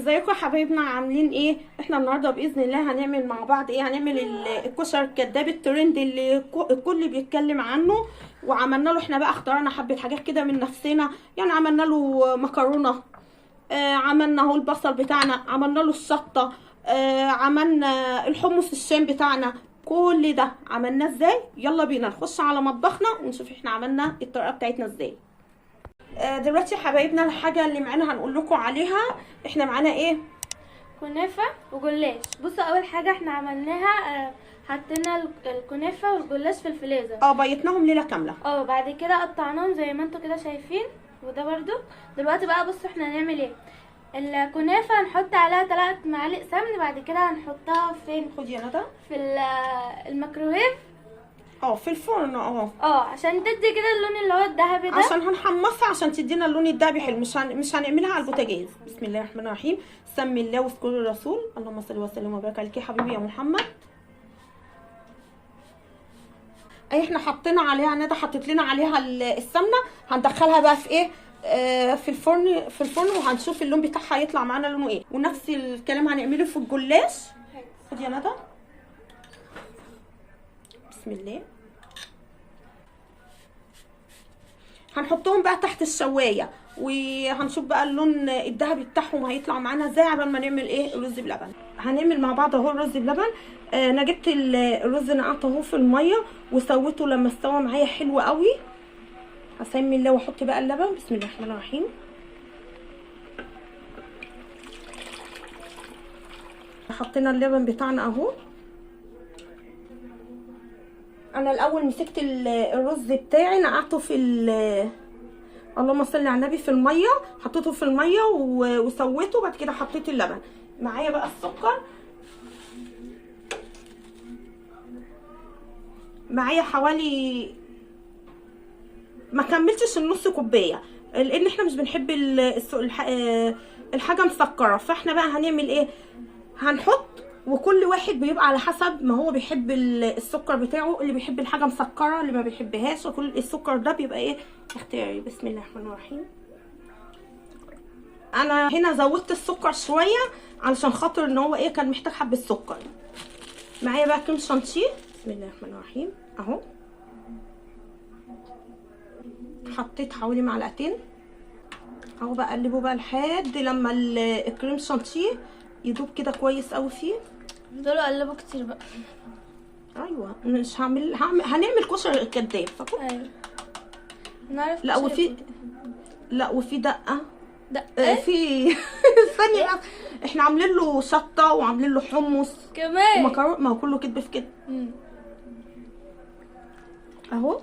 ازيكم يا حبايبنا، عاملين ايه؟ احنا النهارده باذن الله هنعمل مع بعض ايه؟ هنعمل الكشري الكداب الترند اللي الكل بيتكلم عنه. وعملنا له احنا بقى، اخترنا حبه حاجات كده من نفسنا. يعني عملنا له مكرونه، عملنا اهو البصل بتاعنا، عملنا له الشطه، عملنا الحمص الشام بتاعنا. كل ده عملناه ازاي؟ يلا بينا نخش على مطبخنا ونشوف احنا عملنا الطريقه بتاعتنا ازاي. دلوقتي يا حبايبنا الحاجه اللي معانا هنقول لكم عليها. احنا معانا ايه؟ كنافه وجلاش. بصوا، اول حاجه احنا عملناها حطينا الكنافه والجلاش في الفريزر. بيتناهم ليله كامله. بعد كده قطعناهم زي ما انتوا كده شايفين، وده برضو. دلوقتي بقى بصوا احنا هنعمل ايه. الكنافه هنحط عليها 3 معالق سمن، بعد كده هنحطها فين؟ خدي يا ندى. في الميكروويف. في الفرن. عشان تدي كده اللون اللي هو الذهبي ده، عشان هنحمصها عشان تدينا اللون الذهبي حلو. مش هنعملها على البوتاجاز. بسم الله الرحمن الرحيم. سمي الله واذكر الرسول. اللهم صل وسلم وبارك عليك يا حبيبي يا محمد. احنا حطينا عليها ندى، حطيت لنا عليها السمنه. هندخلها بقى في ايه؟ في الفرن وهنشوف اللون بتاعها يطلع معانا لونه ايه. ونفس الكلام هنعمله في الجلاش. خدي يا ندى. بسم الله. هنحطهم بقى تحت الشوايه وهنشوف بقى اللون الذهبي بتاعهم هيطلع معانا ازاي. عبال ما نعمل ايه؟ الرز بلبن. هنعمل مع بعض اهو الرز بلبن. انا جبت الرز نقعته اهو في الميه وسويته. لما استوى معايا حلو قوي هسمي الله واحط بقى اللبن. بسم الله الرحمن الرحيم. حطينا اللبن بتاعنا اهو. انا الاول مسكت الرز بتاعي نقعته في اللهم صل على النبي في الميه. حطيته في الميه وسويته. بعد كده حطيت اللبن. معايا بقى السكر. معايا حوالي ما كملتش النص كوبايه، لان احنا مش بنحب الحاجه مسكره. فاحنا بقى هنعمل ايه؟ هنحط، وكل واحد بيبقى على حسب ما هو بيحب السكر بتاعه. اللي بيحب الحاجه مسكره، اللي ما بيحبهاش. وكل السكر ده بيبقى ايه؟ اختياري. بسم الله الرحمن الرحيم. انا هنا زودت السكر شويه علشان خاطر ان هو ايه، كان محتاج حبه سكر. معايا بقى كريم شانتيه. بسم الله الرحمن الرحيم اهو. حطيت حوالي معلقتين اهو. بقلبه بقى لحد لما الكريم شانتيه يدوب كده كويس قوي فيه. دول قلبوا كتير بقى. ايوه، مش هنعمل كشري كداب. فاكر؟ ايوه نعرف. لا وفي دقه في ثانيه. احنا عاملين له شطه وعاملين له حمص كمان ومكرونه. ما هو كله كدب في كده اهو.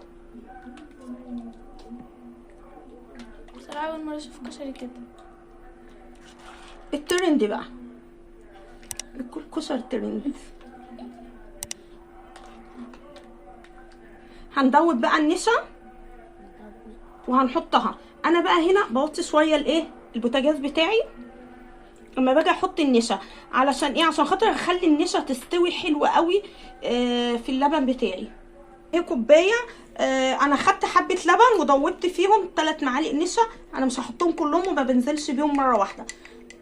بصراحه اول مره اشوف كشري كده. الترند بقى، الكل كشري ترند. هندوب بقى النشا وهنحطها. انا بقى هنا بوطي شويه الايه، البوتاجاز بتاعي لما باجي احط النشا. علشان ايه؟ عشان خاطر اخلي النشا تستوي حلوه قوي في اللبن بتاعي. هي كوبايه. انا خدت حبه لبن ودوبت فيهم 3 معالق نشا. انا مش هحطهم كلهم وما بنزلش بيهم مره واحده،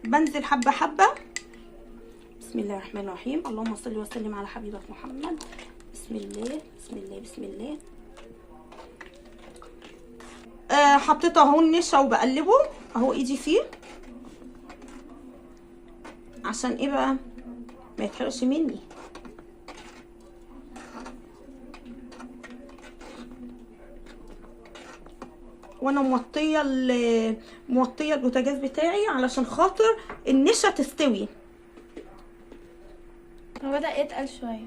بنزل حبه حبه. بسم الله الرحمن الرحيم. اللهم صل وسلم على حبيبك محمد. بسم الله بسم الله بسم الله. حطيت اهو النشا وبقلبه اهو ايدي فيه. عشان ايه بقى؟ ما يتحرقش مني. وانا موطيه البوتاجاز بتاعي علشان خاطر النشا تستوي. هو بدأ يتقل شويه.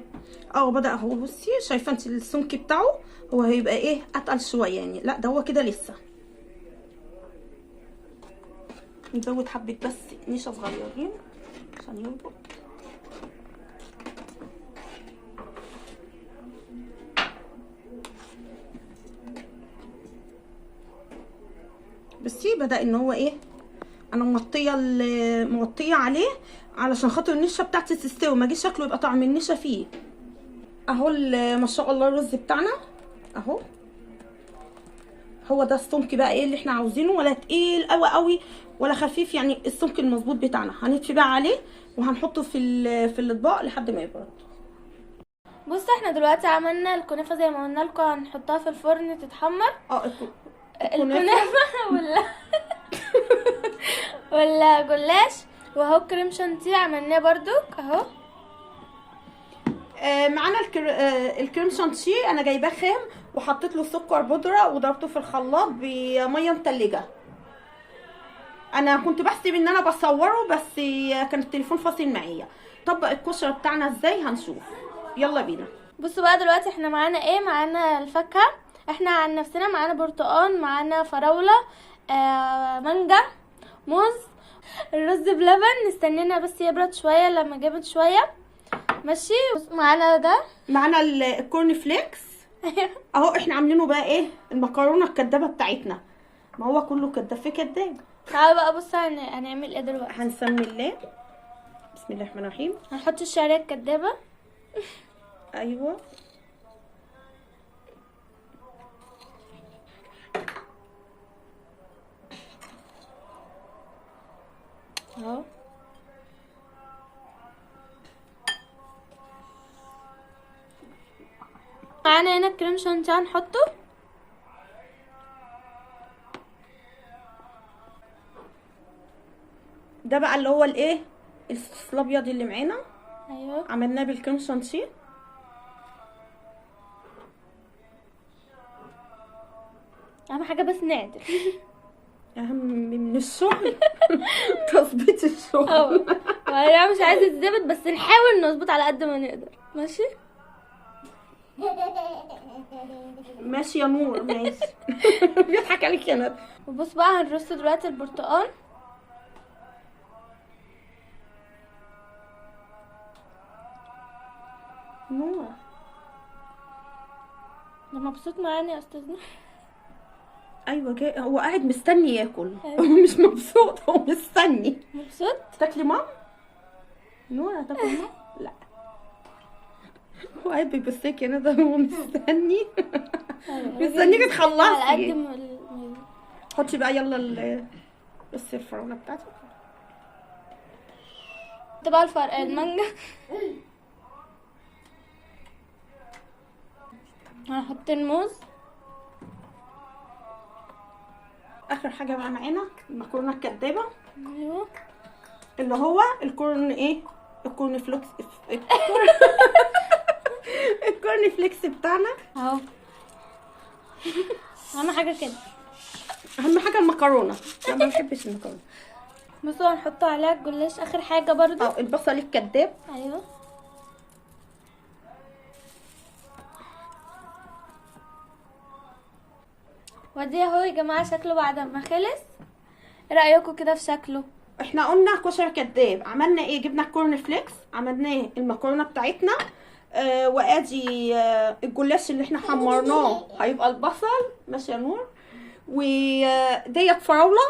بدأ اهو. بصي شايفه انت السمك بتاعه؟ هو هيبقى ايه؟ اتقل شويه يعني. لا ده هو كده لسه. نزود حبه بس نشا صغيرين عشان يربط. بصي بدأ ان هو ايه، انا موطيه عليه علشان خاطر النشا بتاعتي تستوي، ما يجيش شكله يبقى طعم النشا فيه. اهو ما شاء الله الرز بتاعنا اهو. هو ده السمك بقى ايه اللي احنا عاوزينه، ولا تقيل قوي قوي ولا خفيف، يعني السمك المظبوط بتاعنا. هنطفي بقى عليه وهنحطه في الاطباق لحد ما يبرد. بصوا احنا دلوقتي عملنا الكنافه زي ما قلنا لكم، هنحطها في الفرن تتحمر. الكنافه ولا جلاش. واهو كريم شانتيه عملناه برضو اهو. معانا الكريم شانتيه انا جايباه خام، وحطيت له سكر بودره وضربته في الخلاط بميه متلجه. انا كنت بحسب ان انا بصوره بس كان التليفون فاصل معايا. طبق الكشري بتاعنا ازاي هنشوف، يلا بينا. بصوا بقى دلوقتي احنا معانا ايه، معانا الفاكهه. احنا عن نفسنا معانا برتقال، معانا فراوله، مانجا، موز. الرز بلبن نستنينا بس يبرد شويه، لما جابت شويه ماشي. معانا ده، معانا الكورن فليكس اهو. احنا عاملينه بقى ايه، المكرونه الكدابه بتاعتنا، ما هو كله كداب في كداب. تعالوا بقى بصوا هنعمل ايه دلوقتي. هنسمي الله، بسم الله الرحمن الرحيم. هنحط الشعريه الكدابه ايوه اهو. معانا هنا الكريم شانتيه هنحطه. ده بقى اللي هو الايه، الصوص الابيض اللي معانا. ايوه عملناه بالكريم شانتيه. اهم حاجه بس نعدل اهم من الشغل تظبيط الشغل. انا مش عايزه تتظبط بس نحاول نظبط على قد ما نقدر. ماشي ماشي يا نور ماشي. بيضحك عليك يا ندى. وبص بقى هنرص دلوقتي البرتقال. نور ده مبسوط معانا يا استاذنا. ايوه جاي، هو قاعد مستني ياكل. هو مش مبسوط، هو مستني. مبسوط. تاكلي مام؟ نور هتاكل مام؟ لا هو قاعد بيبصيك يا ندى، هو مستني. مستنيكي تخلصي. على قد ما حطي بقى يلا بصي الفراوله بتاعتك. تبقى الفرق المانجا. هنحط الموز. اخر حاجه بقى معانا المكرونه الكدابه. ايوه اللي هو الكورن ايه، الكورن فليكس. الكورن فليكس بتاعنا اهو. اهم حاجه كده، اهم حاجه المكرونه، انا ما بحبش المكرونه. بصوا هنحط عليها الجلاش اخر حاجه برضو. البصل الكداب. ايوه ودي اهو يا جماعه شكله بعد ما خلص. ايه رايكم كده في شكله؟ احنا قلنا كشري كداب، عملنا ايه، جبنا الكورن فليكس، عملناه المكرونه بتاعتنا، وادي الجلاش اللي احنا حمرناه هيبقى البصل. ماشي يا نور. وديت فراوله،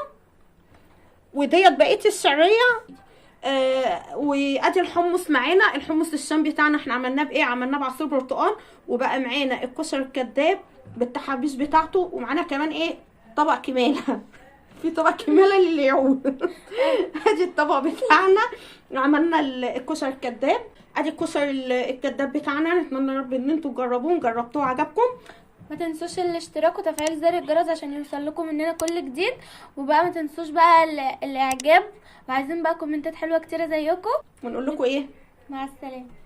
وديت بقيه الشعريه، وادي الحمص معانا. الحمص الشام بتاعنا احنا عملناه بايه، عملناه بعصير برتقال. وبقى معانا الكشري الكداب بالتحابيش بتاعته، ومعانا كمان ايه، طبق كماله. في طبق كماله لليعود. ادي الطبق بتاعنا، عملنا الكشري الكداب. ادي الكشري الكداب بتاعنا. نتمنى يا رب ان انتوا تجربوه، جربتوه عجبكم. ما تنسوش الاشتراك وتفعيل زر الجرس عشان يوصل لكم مننا كل جديد. وبقى ما تنسوش بقى الاعجاب، وعايزين بقى كومنتات حلوه كتيره زيكم. ونقول لكم ايه، مع السلامه.